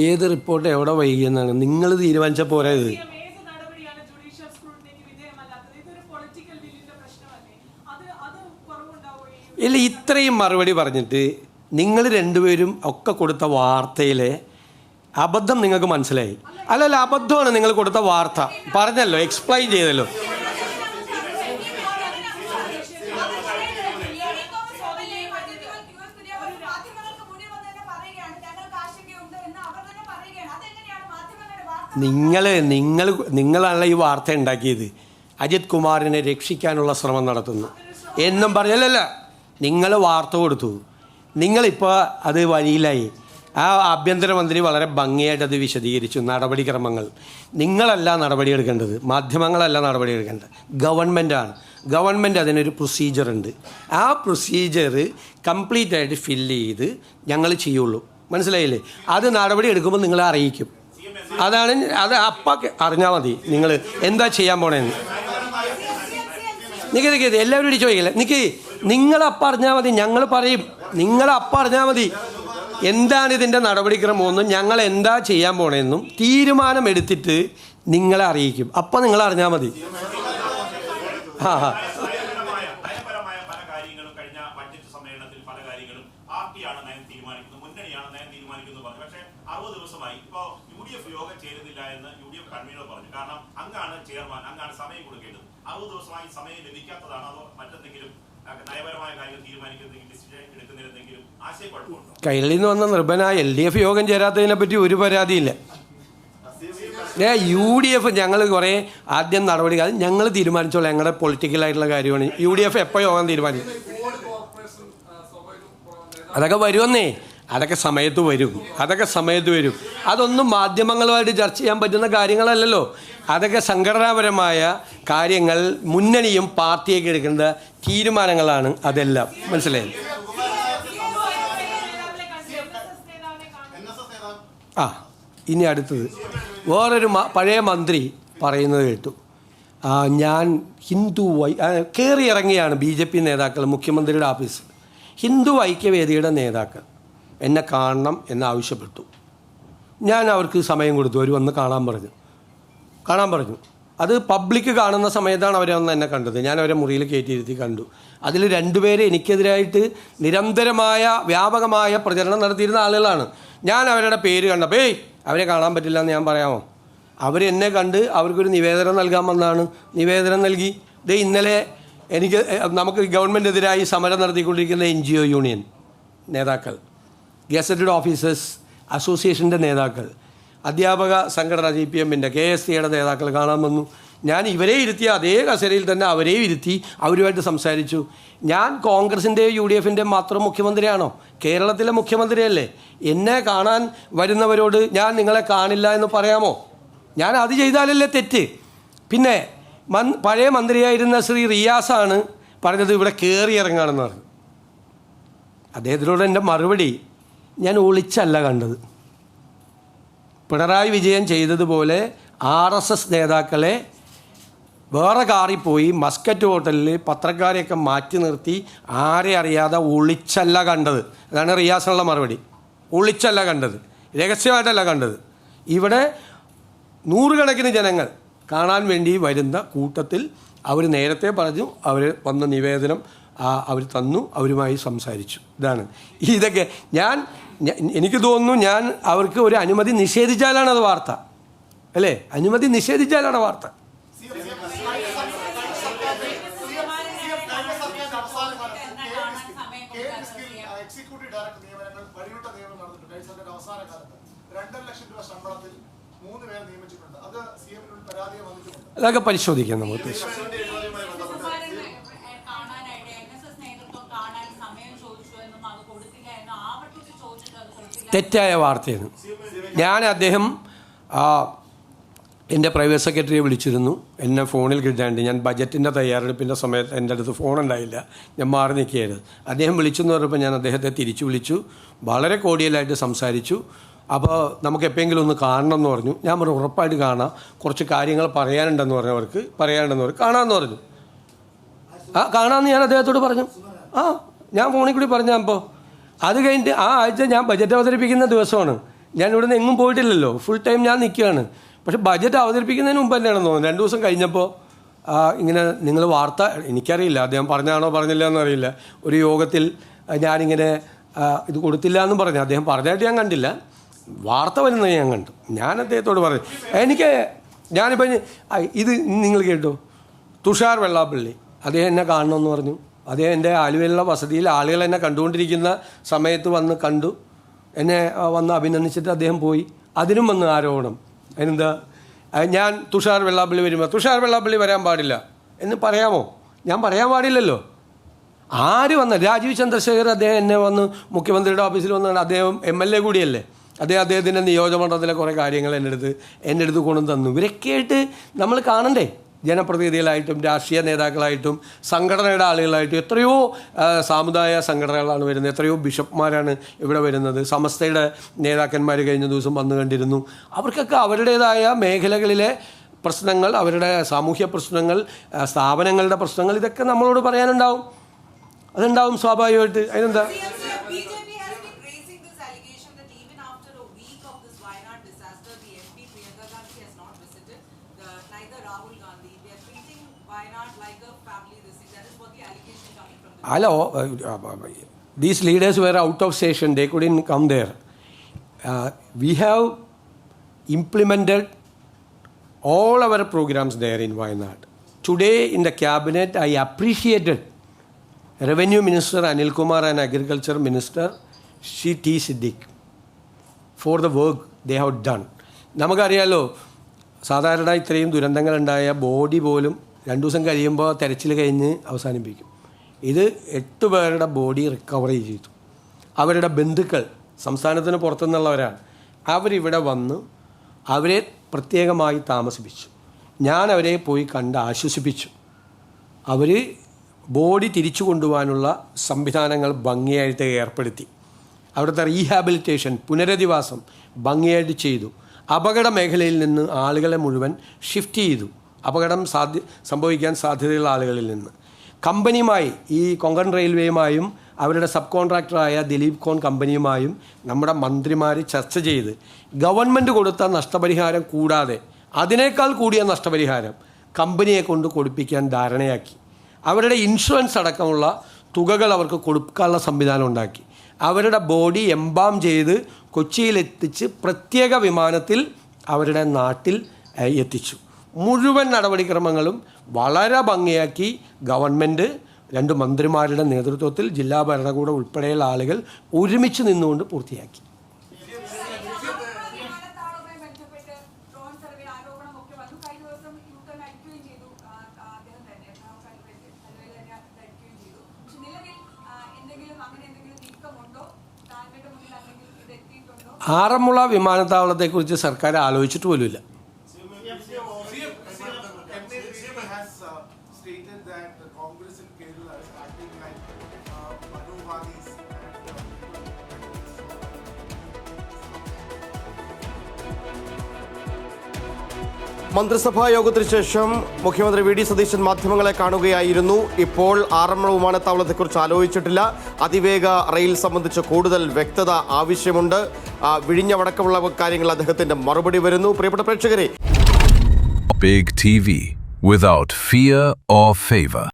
ഏത് റിപ്പോർട്ട് എവിടെ വൈകിയെന്നാണ് നിങ്ങൾ തീരുമാനിച്ച പോരാ ഇത്? ഇല്ല, ഇത്രയും മറുപടി പറഞ്ഞിട്ട് നിങ്ങൾ രണ്ടുപേരും ഒക്കെ കൊടുത്ത വാർത്തയിലെ അബദ്ധം നിങ്ങൾക്ക് മനസ്സിലായി. അല്ലല്ല, അബദ്ധമാണ് നിങ്ങൾ കൊടുത്ത വാർത്ത. പറഞ്ഞല്ലോ, എക്സ്പ്ലെയിൻ ചെയ്തല്ലോ. നിങ്ങളാണല്ലോ ഈ വാർത്ത ഉണ്ടാക്കിയത്. അജിത് കുമാറിനെ രക്ഷിക്കാനുള്ള ശ്രമം നടത്തുന്നു എന്നും പറഞ്ഞല്ലല്ല, നിങ്ങൾ വാർത്ത കൊടുത്തു. നിങ്ങളിപ്പോൾ അത് വഴിയിലായി. ആ ആഭ്യന്തരമന്ത്രി വളരെ ഭംഗിയായിട്ട് അത് വിശദീകരിച്ചു. നടപടിക്രമങ്ങൾ നിങ്ങളല്ല നടപടിയെടുക്കേണ്ടത്, മാധ്യമങ്ങളല്ല നടപടിയെടുക്കേണ്ടത്, ഗവൺമെൻറ്റാണ്. ഗവൺമെൻറ് അതിനൊരു പ്രൊസീജിയറുണ്ട്. ആ പ്രൊസീജിയർ കംപ്ലീറ്റ് ആയിട്ട് ഫില്ല് ചെയ്ത് ഞങ്ങൾ ചെയ്യുള്ളൂ. മനസ്സിലായില്ലേ? അത് നടപടി എടുക്കുമ്പോൾ നിങ്ങളെ അറിയിക്കും. അതാണ് അത്. അപ്പം അറിഞ്ഞാൽ മതി നിങ്ങൾ എന്താ ചെയ്യാൻ പോണേന്ന്. നിൽക്ക് എല്ലാവരും ചോദിക്കില്ല. നിങ്ങളപ്പം അറിഞ്ഞാൽ മതി, ഞങ്ങൾ പറയും. നിങ്ങളപ്പം അറിഞ്ഞാൽ മതി എന്താണ് ഇതിൻ്റെ നടപടിക്രമമെന്നും ഞങ്ങൾ എന്താ ചെയ്യാൻ പോണേന്നും തീരുമാനമെടുത്തിട്ട് നിങ്ങളെ അറിയിക്കും. അപ്പം നിങ്ങൾ അറിഞ്ഞാൽ മതി. ആ കൈരളിൽ നിന്ന് വന്ന നിർഭനായ LDF യോഗം ചേരാത്തതിനെ പറ്റി ഒരു പരാതിയില്ല. UDF ഞങ്ങൾ കുറേ ആദ്യം നടപടി അത് ഞങ്ങൾ തീരുമാനിച്ചോളാം. ഞങ്ങളുടെ പൊളിറ്റിക്കലായിട്ടുള്ള കാര്യമാണ്. UDF എപ്പോൾ യോഗം തീരുമാനിക്കും? അതൊക്കെ വരുമെന്നേ. അതൊക്കെ സമയത്ത് വരും. അതൊന്നും മാധ്യമങ്ങളുമായിട്ട് ചർച്ച ചെയ്യാൻ പറ്റുന്ന കാര്യങ്ങളല്ലല്ലോ. അതൊക്കെ സംഘടനാപരമായ കാര്യങ്ങൾ, മുന്നണിയും പാർട്ടിയൊക്കെ എടുക്കേണ്ട തീരുമാനങ്ങളാണ് അതെല്ലാം. മനസ്സിലായി? ഇനി അടുത്തത് വേറൊരു പഴയ മന്ത്രി പറയുന്നത് കേട്ടു. ഞാൻ ഹിന്ദു കയറി ഇറങ്ങിയാണ് BJP നേതാക്കൾ മുഖ്യമന്ത്രിയുടെ ഓഫീസ്. ഹിന്ദു ഐക്യവേദിയുടെ നേതാക്കൾ എന്നെ കാണണം എന്നാവശ്യപ്പെട്ടു. ഞാൻ അവർക്ക് സമയം കൊടുത്തു. അവർ വന്ന് കാണാൻ പറഞ്ഞു. അത് പബ്ലിക് കാണുന്ന സമയത്താണ് അവരെ വന്ന് എന്നെ കണ്ടത്. ഞാൻ അവരെ മുറിയിൽ കയറ്റിയിരുത്തി കണ്ടു. അതിൽ 2 പേര് എനിക്കെതിരായിട്ട് നിരന്തരമായ വ്യാപകമായ പ്രചരണം നടത്തിയിരുന്ന ആളുകളാണ്. ഞാൻ അവരുടെ പേര് കണ്ടപ്പോൾ അവരെ കാണാൻ പറ്റില്ല എന്ന് ഞാൻ പറയാമോ? അവരെന്നെ കണ്ട് അവർക്കൊരു നിവേദനം നൽകാൻ വന്നതാണ്. നിവേദനം നൽകി. ഇന്നലെ നമുക്ക് ഗവൺമെൻറ്റിനെതിരായി സമരം നടത്തിക്കൊണ്ടിരിക്കുന്ന NGO യൂണിയൻ നേതാക്കൾ, ഗസറ്റഡ് ഓഫീസേഴ്സ് അസോസിയേഷൻ്റെ നേതാക്കൾ, അധ്യാപക സംഘടന GPMൻ്റെ KSCയുടെ നേതാക്കൾ കാണാൻ വന്നു. ഞാൻ ഇവരെ ഇരുത്തിയ അതേ കസേരയിൽ തന്നെ അവരെയും ഇരുത്തി അവരുമായിട്ട് സംസാരിച്ചു. ഞാൻ കോൺഗ്രസിൻ്റെയും UDFൻ്റെ മാത്രം മുഖ്യമന്ത്രിയാണോ? കേരളത്തിലെ മുഖ്യമന്ത്രിയല്ലേ? എന്നെ കാണാൻ വരുന്നവരോട് ഞാൻ നിങ്ങളെ കാണില്ല എന്ന് പറയാമോ? ഞാൻ അത് ചെയ്താലല്ലേ തെറ്റ്? പിന്നെ പഴയ മന്ത്രിയായിരുന്ന ശ്രീ റിയാസാണ് പറഞ്ഞത് ഇവിടെ കയറി ഇറങ്ങാണെന്ന് പറഞ്ഞു. അദ്ദേഹത്തിനോട് എൻ്റെ മറുപടി, ഞാൻ ഒളിച്ചല്ല കണ്ടത്. പിണറായി വിജയൻ ചെയ്തതുപോലെ RSS നേതാക്കളെ വേറെ കാറിൽ പോയി മസ്കറ്റ് ഹോട്ടലിൽ പത്രക്കാരെയൊക്കെ മാറ്റി നിർത്തി ആരെ അറിയാതെ ഒളിച്ചല്ല കണ്ടത്. അതാണ് റിയാസിനുള്ള മറുപടി. ഒളിച്ചല്ല കണ്ടത്, രഹസ്യമായിട്ടല്ല കണ്ടത്. ഇവിടെ 100 കണക്കിന് ജനങ്ങൾ കാണാൻ വേണ്ടി വരുന്ന കൂട്ടത്തിൽ അവർ നേരത്തെ പറഞ്ഞു. അവർ വന്ന നിവേദനം അവർ തന്നു, അവരുമായി സംസാരിച്ചു. ഇതൊക്കെ എനിക്ക് തോന്നുന്നു ഞാൻ അവർക്ക് ഒരു അനുമതി നിഷേധിച്ചാലാണ് അത് വാർത്ത, അല്ലേ? അനുമതി നിഷേധിച്ചാലാണ് വാർത്ത. അതൊക്കെ പരിശോധിക്കാം നമുക്ക്. തെറ്റായ വാർത്തയാണ്. അദ്ദേഹം എൻ്റെ പ്രൈവറ്റ് സെക്രട്ടറിയെ വിളിച്ചിരുന്നു. എന്നെ ഫോണിൽ കിട്ടാണ്ട് ഞാൻ ബജറ്റിൻ്റെ തയ്യാറെടുപ്പിൻ്റെ സമയത്ത് എൻ്റെ അടുത്ത് ഫോണുണ്ടായില്ല, ഞാൻ മാറി നിൽക്കുകയായിരുന്നു. അദ്ദേഹം വിളിച്ചെന്ന് പറഞ്ഞപ്പോൾ ഞാൻ അദ്ദേഹത്തെ തിരിച്ചു വിളിച്ചു. വളരെ കോഡിയലായിട്ട് സംസാരിച്ചു. അപ്പോൾ നമുക്ക് എപ്പോഴെങ്കിലും ഒന്ന് കാണണം എന്ന് പറഞ്ഞു. ഞാൻ പറഞ്ഞു ഉറപ്പായിട്ട് കാണാം, കുറച്ച് കാര്യങ്ങൾ പറയാനുണ്ടെന്ന് പറഞ്ഞവർക്ക് കാണാമെന്ന് പറഞ്ഞു. കാണാമെന്ന് ഞാൻ അദ്ദേഹത്തോട് പറഞ്ഞു. ഞാൻ ഫോണിൽ കൂടി പറഞ്ഞു. അപ്പോൾ അത് കഴിഞ്ഞിട്ട് ആ ആഴ്ച ഞാൻ ബജറ്റ് അവതരിപ്പിക്കുന്ന ദിവസമാണ്. ഞാൻ ഇവിടുന്ന് എങ്ങും പോയിട്ടില്ലല്ലോ, ഫുൾ ടൈം ഞാൻ നിൽക്കുകയാണ്. പക്ഷേ ബജറ്റ് അവതരിപ്പിക്കുന്നതിന് മുമ്പ് തന്നെയാണെന്ന് തോന്നുന്നു 2 ദിവസം കഴിഞ്ഞപ്പോൾ ഇങ്ങനെ നിങ്ങൾ വാർത്ത, എനിക്കറിയില്ല അദ്ദേഹം പറഞ്ഞാണോ പറഞ്ഞില്ല എന്നറിയില്ല, ഒരു യോഗത്തിൽ ഞാനിങ്ങനെ ഇത് കൊടുത്തില്ല എന്നും പറഞ്ഞു. അദ്ദേഹം പറഞ്ഞായിട്ട് ഞാൻ കണ്ടില്ല, വാർത്ത വരുന്നത് ഞാൻ കണ്ടു. ഞാൻ അദ്ദേഹത്തോട് പറഞ്ഞു, ഞാനിപ്പോൾ ഇത് നിങ്ങൾ കേട്ടോ, തുഷാർ വെള്ളാപ്പള്ളി അദ്ദേഹം എന്നെ കാണണമെന്ന് പറഞ്ഞു. അദ്ദേഹം എൻ്റെ ആലുവയിലുള്ള വസതിയിൽ ആളുകൾ എന്നെ കണ്ടുകൊണ്ടിരിക്കുന്ന സമയത്ത് വന്ന് കണ്ടു, എന്നെ വന്ന് അഭിനന്ദിച്ചിട്ട് അദ്ദേഹം പോയി. അതിനും വന്ന് ആരോപണം. അതിനെന്താ, ഞാൻ തുഷാർ വെള്ളാപ്പള്ളി വരുമ്പോൾ തുഷാർ വെള്ളാപ്പള്ളി വരാൻ പാടില്ല എന്ന് പറയാമോ? ഞാൻ പറയാൻ പാടില്ലല്ലോ. ആര് വന്ന രാജീവ് ചന്ദ്രശേഖർ അദ്ദേഹം എന്നെ വന്ന് മുഖ്യമന്ത്രിയുടെ ഓഫീസിൽ വന്നാണ്. അദ്ദേഹം MLA കൂടിയല്ലേ. അദ്ദേഹത്തിൻ്റെ നിയോജകമണ്ഡലത്തിലെ കുറേ കാര്യങ്ങൾ എൻ്റെ അടുത്ത് കൊണ്ടു തന്നു. ഇവരൊക്കെയായിട്ട് നമ്മൾ കാണണ്ടേ, ജനപ്രതിനിധികളായിട്ടും രാഷ്ട്രീയ നേതാക്കളായിട്ടും സംഘടനയുടെ ആളുകളായിട്ടും എത്രയോ സാമുദായിക സംഘടനകളാണ് വരുന്നത്, എത്രയോ ബിഷപ്പ്മാരാണ് ഇവിടെ വരുന്നത്, സമസ്തയുടെ നേതാക്കന്മാർ കഴിഞ്ഞ ദിവസം വന്നു കണ്ടിരുന്നു. അവർക്കൊക്കെ അവരുടേതായ മേഖലകളിലെ പ്രശ്നങ്ങൾ, അവരുടെ സാമൂഹ്യ പ്രശ്നങ്ങൾ, സ്ഥാപനങ്ങളുടെ പ്രശ്നങ്ങൾ, ഇതൊക്കെ നമ്മളോട് പറയാനുണ്ടാവും. അതുണ്ടാവും സ്വാഭാവികമായിട്ട്. അതിനെന്താ, hello, these leaders were out of station, they couldn't come there. We have implemented all our programs there in Wayanad. Today in the cabinet, I appreciated Revenue Minister Anil Kumar and Agriculture Minister T. Siddiq for the work they have done. നമുക്കറിയാലോ, സാധാരണ ഇത്രയും ദുരന്തങ്ങളുണ്ടായ body പോലും 2 ദിവസം കഴിയുമ്പോൾ തെരച്ചിൽ കഴിഞ്ഞ് അവസാനിപ്പിക്കും. ഇത് 8 പേരുടെ ബോഡി റിക്കവറി ചെയ്തു. അവരുടെ ബന്ധുക്കൾ സംസ്ഥാനത്തിന് പുറത്തുനിന്നുള്ളവരാണ്. അവരിവിടെ വന്ന് അവരെ പ്രത്യേകമായി താമസിപ്പിച്ചു. ഞാൻ അവരെ പോയി കണ്ട് ആശ്വസിപ്പിച്ചു. അവർ ബോഡി തിരിച്ചു കൊണ്ടുപോകാനുള്ള സംവിധാനങ്ങൾ ഭംഗിയായിട്ട് ഏർപ്പെടുത്തി. അവിടുത്തെ റീഹാബിലിറ്റേഷൻ, പുനരധിവാസം ഭംഗിയായിട്ട് ചെയ്തു. അപകട മേഖലയിൽ നിന്ന് ആളുകളെ മുഴുവൻ ഷിഫ്റ്റ് ചെയ്തു, അപകടം സംഭവിക്കാൻ സാധ്യതയുള്ള ആളുകളിൽ നിന്ന്. കമ്പനിയുമായി, ഈ കൊങ്കൺ റെയിൽവേയുമായും അവരുടെ സബ് കോൺട്രാക്ടറായ ദിലീപ് കോൺ കമ്പനിയുമായും നമ്മുടെ മന്ത്രിമാർ ചർച്ച ചെയ്ത് ഗവൺമെൻറ് കൊടുത്ത നഷ്ടപരിഹാരം കൂടാതെ അതിനേക്കാൾ കൂടിയ നഷ്ടപരിഹാരം കമ്പനിയെ കൊണ്ട് കൊടുപ്പിക്കാൻ ധാരണയാക്കി. അവരുടെ ഇൻഷുറൻസ് അടക്കമുള്ള തുകകൾ അവർക്ക് കൊടുക്കാനുള്ള സംവിധാനം ഉണ്ടാക്കി. അവരുടെ ബോഡി എംബാം ചെയ്ത് കൊച്ചിയിലെത്തിച്ച് പ്രത്യേക വിമാനത്തിൽ അവരുടെ നാട്ടിൽ എത്തിച്ചു. മുഴുവൻ നടപടിക്രമങ്ങളും വളരെ ഭംഗിയാക്കി ഗവൺമെൻറ് 2 മന്ത്രിമാരുടെ നേതൃത്വത്തിൽ ജില്ലാ ഭരണകൂടം ഉൾപ്പെടെയുള്ള ആളുകൾ ഒരുമിച്ച് നിന്നുകൊണ്ട് പൂർത്തിയാക്കി. ആറന്മുള വിമാനത്താവളത്തെക്കുറിച്ച് സർക്കാർ ആലോചിച്ചിട്ട് പോലുമില്ല. മന്ത്രിസഭാ യോഗത്തിന് ശേഷം മുഖ്യമന്ത്രി വി ഡി സതീശൻ മാധ്യമങ്ങളെ കാണുകയായിരുന്നു. ഇപ്പോൾ ആറന്മുള വിമാനത്താവളത്തെക്കുറിച്ച് ആലോചിച്ചിട്ടില്ല. അതിവേഗ റെയിൽ സംബന്ധിച്ച് കൂടുതൽ വ്യക്തത ആവശ്യമുണ്ട്. വിഴിഞ്ഞമടക്കമുള്ള കാര്യങ്ങൾ അദ്ദേഹത്തിന്റെ മറുപടി വരുന്നു. പ്രിയപ്പെട്ട പ്രേക്ഷകരെ, Big TV without fear or favor.